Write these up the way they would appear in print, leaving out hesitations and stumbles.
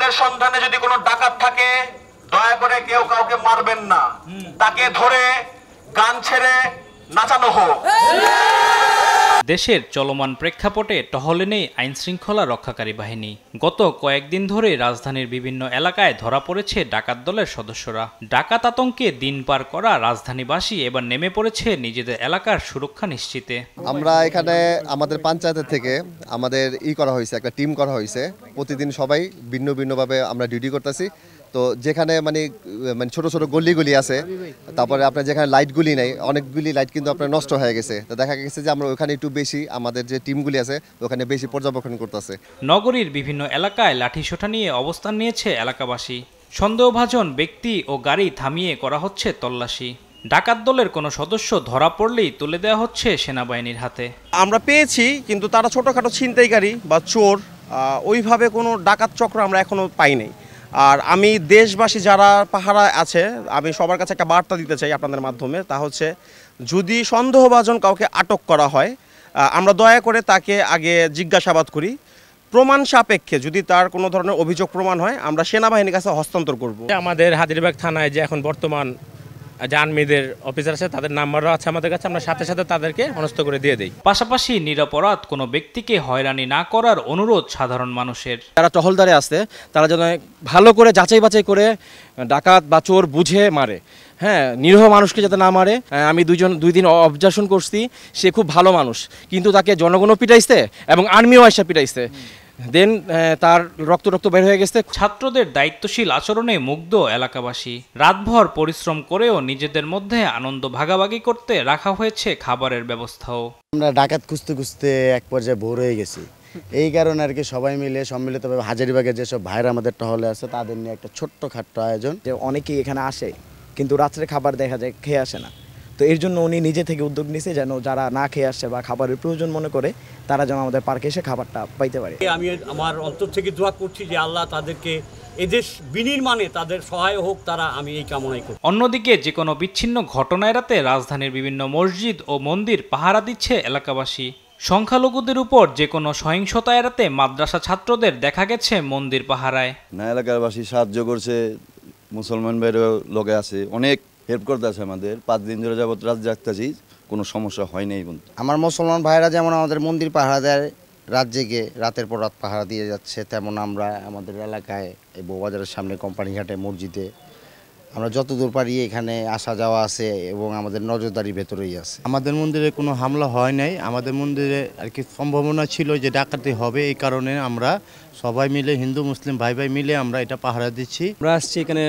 আপনাদের সন্ধানে যদি কোনো ডাকাত থাকে দয়া করে কেউ কাউকে মারবেন না, তাকে ধরে গান ছেড়ে নাচানো হোক। দেশের চলমান প্রেক্ষাপটে টহলে নেই আইনশৃঙ্খলা রক্ষাকারী বাহিনী। গত কয়েকদিন ধরে রাজধানীর বিভিন্ন এলাকায় ধরা পড়েছে ডাকাত দলের সদস্যরা। ডাকাত আতঙ্কে দিন পার করা রাজধানীবাসী এবার নেমে পড়েছে নিজেদের এলাকার সুরক্ষা নিশ্চিতে। আমরা এখানে আমাদের পঞ্চায়েতের থেকে আমাদের করা হয়েছে, একটা টিম করা হয়েছে। প্রতিদিন সবাই ভিন্ন ভিন্নভাবে আমরা ডিউটি করতেছি। তো যেখানে মানে ছোট ছোট গলি আছে, তারপরে আপনার যেখানে লাইটগুলি নেই, অনেকগুলি লাইট কিন্তু আপনার নষ্ট হয়ে গেছে। তো দেখা গেছে যে আমরা ওখানে একটু বেশি, আমাদের যে টিমগুলি আছে ওখানে বেশি পর্যবেক্ষণ করতেছে। নগরীর বিভিন্ন এলাকায় লাঠিসোঁটা নিয়ে অবস্থান নিয়েছে এলাকাবাসী। সন্দেহভাজন ব্যক্তি ও গাড়ি থামিয়ে করা হচ্ছে তল্লাশি। ডাকাত দলের কোনো সদস্য ধরা পড়লেই তুলে দেওয়া হচ্ছে সেনাবাহিনীর হাতে। আমরা পেয়েছি, কিন্তু তারা ছোটোখাটো ছিনতাইকারী বা চোর, ওইভাবে কোনো ডাকাত চক্র আমরা এখনো পাই নাই। আর আমি দেশবাসী যারা পাহারা আছে, আমি সবার কাছে একটা বার্তা দিতে চাই আপনাদের মাধ্যমে, তা হচ্ছে যদি সন্দেহভাজন কাউকে আটক করা হয়, আমরা দয়া করে তাকে আগে জিজ্ঞাসাবাদ করি। প্রমাণ সাপেক্ষে যদি তার কোনো ধরনের অভিযোগ প্রমাণ হয়, আমরা সেনাবাহিনীর কাছে হস্তান্তর করব। আমাদের হাজিরবাগ থানায় যে এখন বর্তমান যে আর্মিদের অফিসার আছে, তাদের নাম্বারও আছে আমাদের কাছে, আমরা সাথে সাথে তাদেরকে হস্ত করে দিয়ে দিই। পাশাপাশি নিরপরাধ কোনো ব্যক্তিকে হয়রানি না করার অনুরোধ সাধারণ মানুষের। যারা টহলদারে আছে তারা যেন ভালো করে যাচাই বাছাই করে ডাকাত বা চোর বুঝে মারে। হ্যাঁ, নিরীহ মানুষকে যাতে না মারে। আমি দুই দিন অবজারভেশন করছি, সে খুব ভালো মানুষ, কিন্তু তাকে জনগণও পিটাইছে এবং আর্মিও এসে পিটাইছে। দেন তার রক্ত বের হয়ে গেছে। ছাত্রদের দায়িত্বশীল আচরণে মুগ্ধ এলাকাবাসী। রাতভর পরিশ্রম করেও নিজেদের মধ্যে আনন্দ ভাগাভাগি করতে রাখা হয়েছে খাবারের ব্যবস্থাও। আমরা ডাকাত খুঁজতে খুঁজতে এক পর্যায়ে ভোর হয়ে গেছি। এই কারণে আর কি সবাই মিলে সম্মিলিতভাবে হাজারীবাগের যেসব ভাইরা আমাদের টহলে আছে তাদের নিয়ে একটা ছোট্ট খাট্ট আয়োজন। যে অনেকেই এখানে আসে কিন্তু রাত্রে খাবার দেখা যায় খেয়ে আসে না, তো এর জন্য উনি নিজে থেকে উদ্যোগ নিয়েছে যেন যারা না খেয়ে আসছে বা খাবারের প্রয়োজন মনে করে তারা যেন আমাদের পার্কে এসে খাবারটা পাইতে পারে। আমি আমার অন্তর থেকে দোয়া করছি যে আল্লাহ তাদেরকে এদেশ বিনির্মাণে তাদের সহায় হোক, তারা আমি এই কামনাই করি। অন্যদিকে যে কোনো বিচ্ছিন্ন ঘটনা এড়াতে রাজধানীর বিভিন্ন মসজিদ ও মন্দির পাহারা দিচ্ছে এলাকাবাসী। সংখ্যালঘুদের উপর যে কোনো সহিংসতা এড়াতে মাদ্রাসা ছাত্রদের দেখা গেছে মন্দির পাহারায়। না, এলাকাবাসী সাহায্য করছে, মুসলমান ভাইয়ের লোকে আছে, অনেক হেল্প করতে আছে আমাদের। 5 দিন ধরে যাবত রাত জাগতেছি, কোনো সমস্যা হয় নাই। আমার মুসলমান ভাইরা যেমন আমাদের মন্দির পাহারা দেয়, রাত জেগে রাতের পর রাত পাহারা দিয়ে যাচ্ছে, তেমন আমরা আমাদের এলাকায় এই বউবাজারের সামনে কোম্পানিঘাটে মসজিদে আমরা যতদূর পারি এখানে আসা যাওয়া আছে এবং আমাদের নজরদারির ভেতরেই আছে। আমাদের মন্দিরে কোনো হামলা হয় নাই। আমাদের মন্দিরে আর কি সম্ভাবনা ছিল যে ডাকাতি হবে, এই কারণে আমরা সবাই মিলে, হিন্দু মুসলিম ভাই মিলে আমরা এটা পাহারা দিচ্ছি। আমরা আসছি এখানে,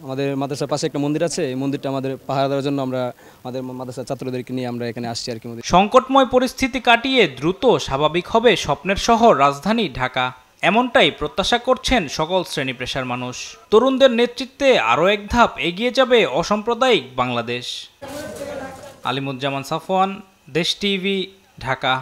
আমাদের মাদ্রাসার পাশে একটা মন্দির আছে, এই মন্দিরটা আমাদের পাহারা দেওয়ার জন্য আমরা আমাদের মাদ্রাসার ছাত্রদেরকে নিয়ে আমরা এখানে আসছি আর কি। সংকটময় পরিস্থিতি কাটিয়ে দ্রুত স্বাভাবিক হবে স্বপ্নের শহর রাজধানী ঢাকা, এমনটাই প্রত্যাশা করছেন সকল শ্রেণী পেশার মানুষ। তরুণদের নেতৃত্বে আরও এক ধাপ এগিয়ে যাবে অসাম্প্রদায়িক বাংলাদেশ। আলিমুজ্জামান সাফওয়ান, দেশ টিভি, ঢাকা।